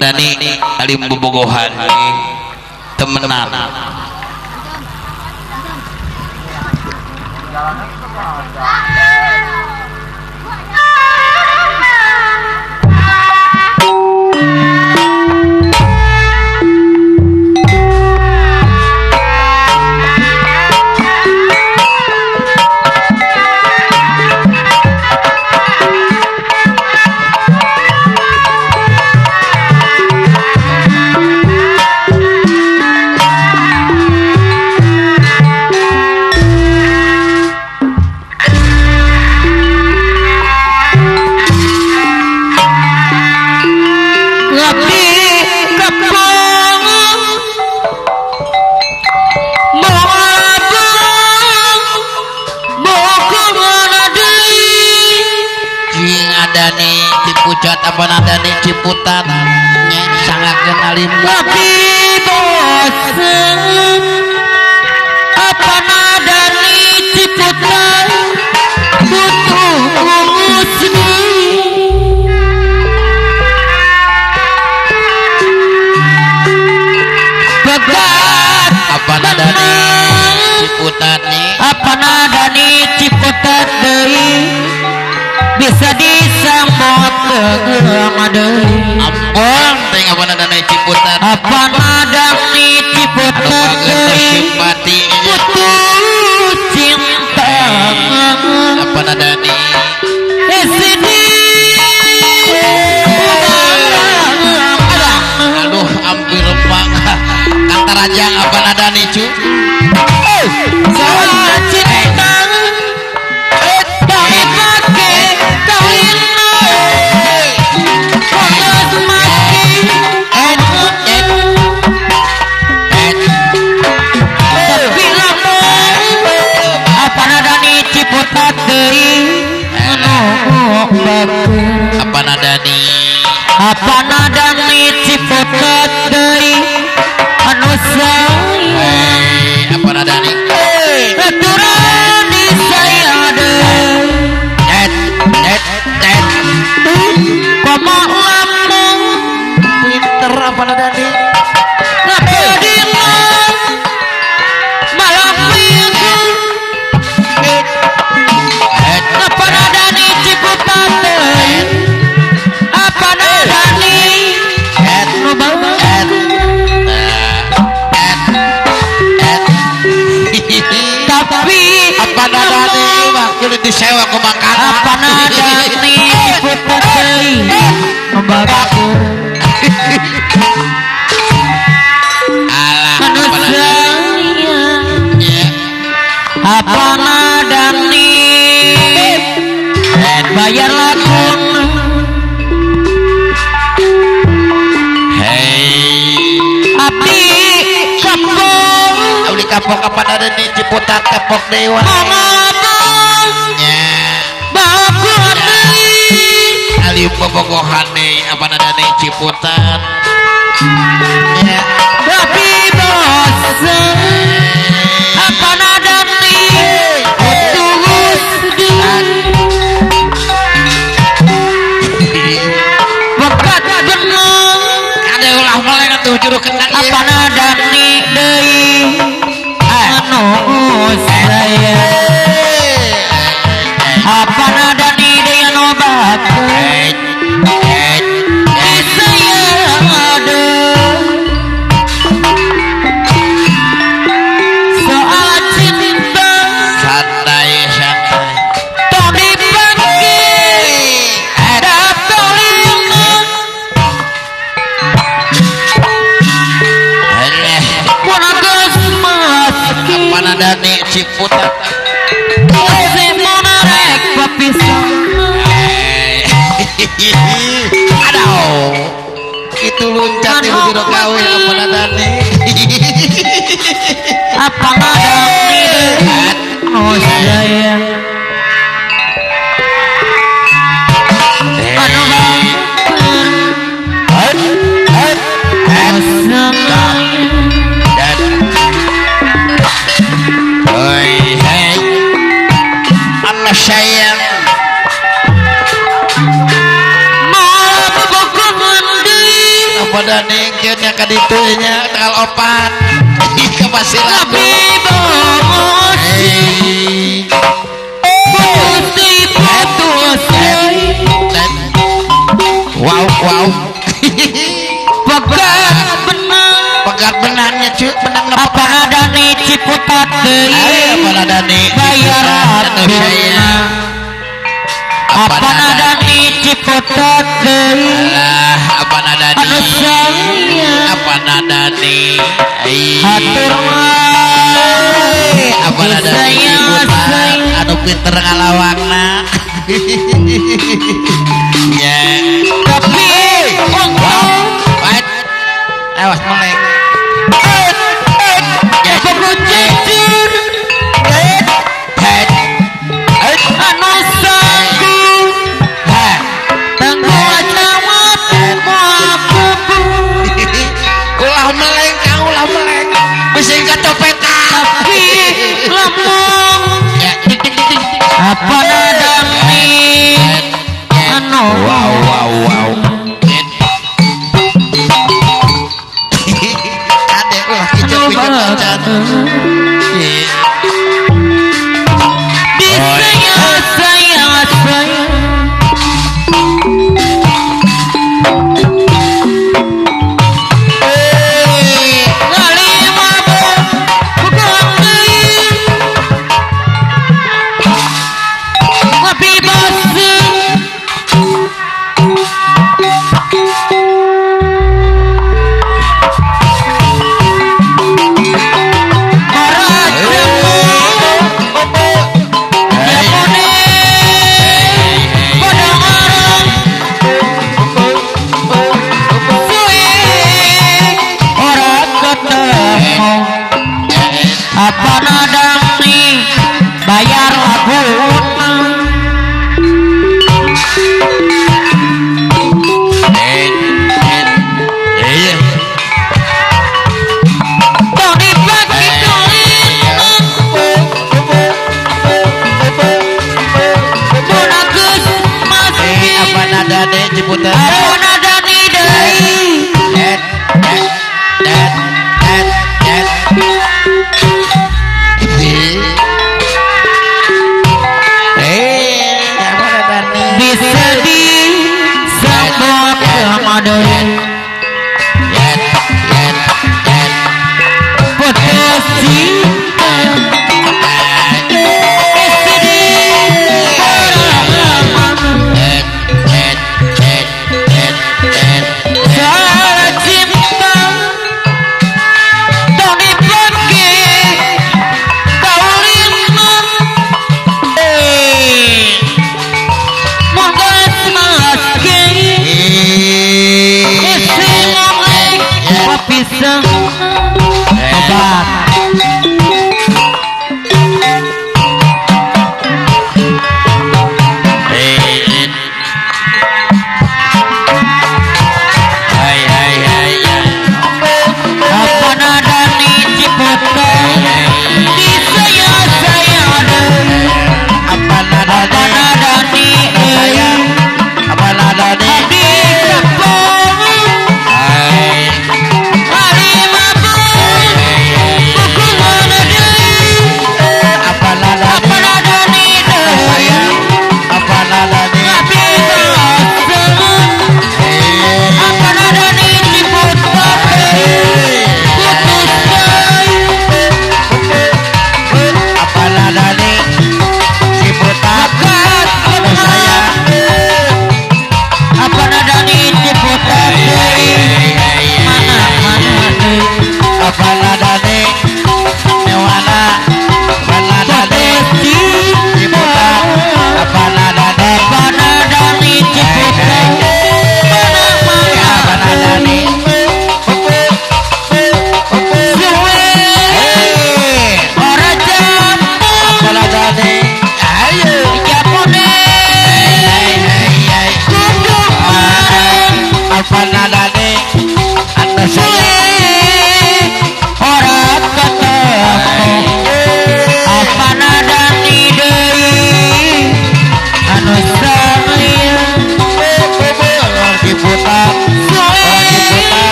Dani alim bobogohan temenan pucat apa nada nih Ciputat sangat kenalim tapi bosan apa nada nih Ciputat butuh musni begat apa nada nih Ciputat nih apa nada nih Ciputat deui bisa disambut tegang deui ampun teh apa nada nih Ciputat apa nada nih Ciputat simpati butuh cinta apa nada nih sini aduh hampir pak kata raja apa nada nih cu salah cinta apa nada nih apa nada nih Ciputat deui anu apa nada nih aturan di saya det komo lampung pinter apa nada nih ngapedina malam minggu apa nada nih Ciputat deui apa nada nih nu banget tapi apa nada nih mah kulit disewa ke makanan apa nada nih Ciputat deui nu bagus anu sayang apa nada nih bayar lakon abdi kapok abdi kapok apa nada nih Ciputat kapok dewa bagus deui alim bobogohan nih apa nada nih Ciputat tapi bosan apa nada nih tulus bekat bener ada ulah mulai tuh juru kenang apa nada nih deui anu saya apa nada nih deui anu bagus saya ada soal cinta santai santai tadi pagi datang apa nada nih Ciputat rek papisan aduh itu luncat nih juru kawin apa nada nih apa nada nih oh saya anu sayang Dani kieunya ka ditu nya tanggal 4 ke Pasir Labu. Wow wow. Pegat benarnya cuy benang apa Dani Ciputat deui apa Dani bayar saya apa Dani Ciputat deui lah apa Dani anu saya apa Dani hatur apa Dani Ciputat anu pinter ngalawangna ya tapi wow baik awas meleng apa Dani anu wow wow wow adek lah kicap kicap apa Dani bayar labun Tony bagi Bonagus masih apa Dani Ciputat apa Dani deui bisa disambut Ramadan putus cinta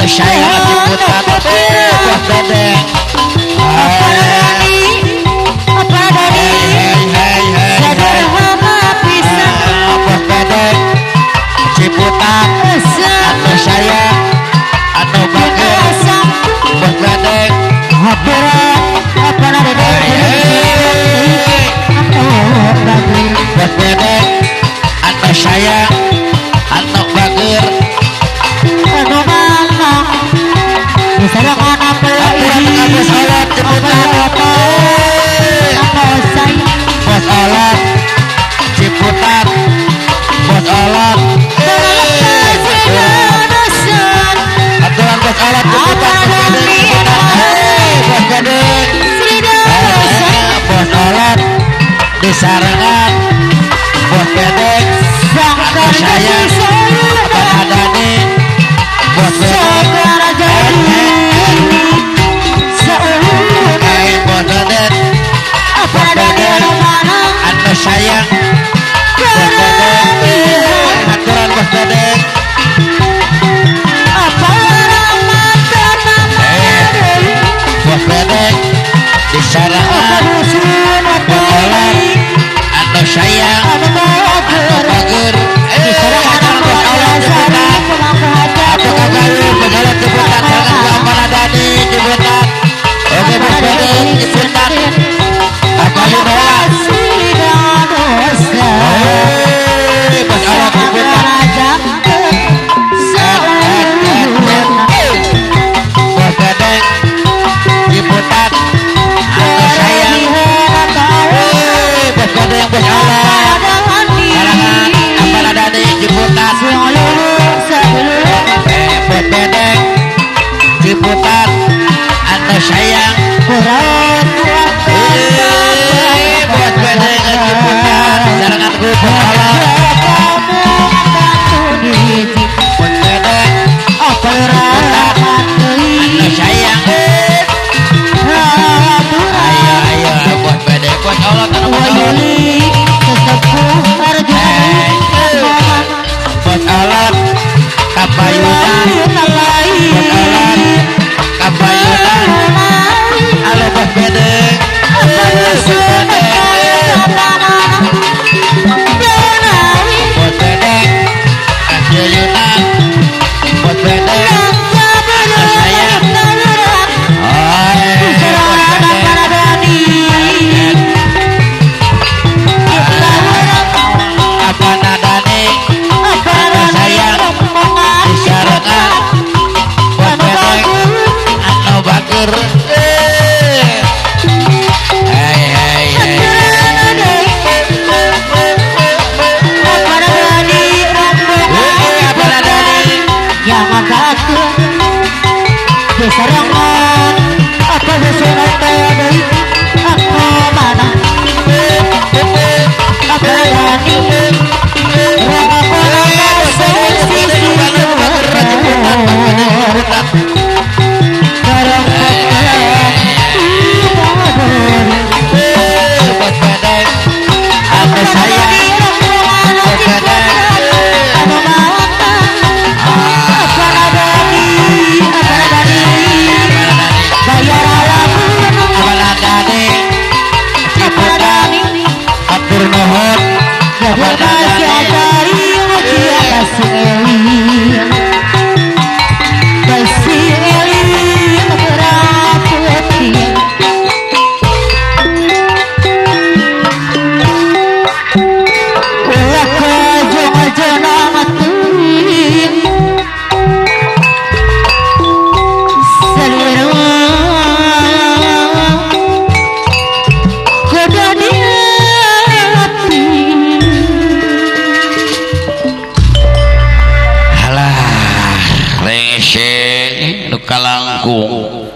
sayang Ciputat bos bedeng bos bedeng Ciputat anu sayang anu bager bos bedeng bos bedeng anu sayang anu bager bos olat Ciputat bos olat aturan bos olat Ciputat bos bedeng bos olat di sarangan bos bedeng anu sayang abang adani bos bedeng bos bedeng anu sayang bos bedeng aturan bos bedeng bos bedeng di sarangan bos olat anu sayang anu bager aturan bos olat Ciputat aku kagalu bos olat Ciputat sarangan ku abang adani Ciputat oke bos bedeng Ciputat apa lu nolak bos olat Ciputat bos bedeng Ciputat anu sayang bos bedeng bos olat sarangan abang adani Ciputat bos bedeng Ciputat anu sayang bos bedeng Ciputat sarangan ku bos olat bos bedeng Ciputat anu sayang ayo bos bedeng bos olat anu bos olat bos olat kapayunan bos olat kapayunan halo bos bedeng bos bedeng bos bedeng kapayunan bos bedeng anu sayang abang adani anu sayang disarangan bos bedeng anu bager kalangkung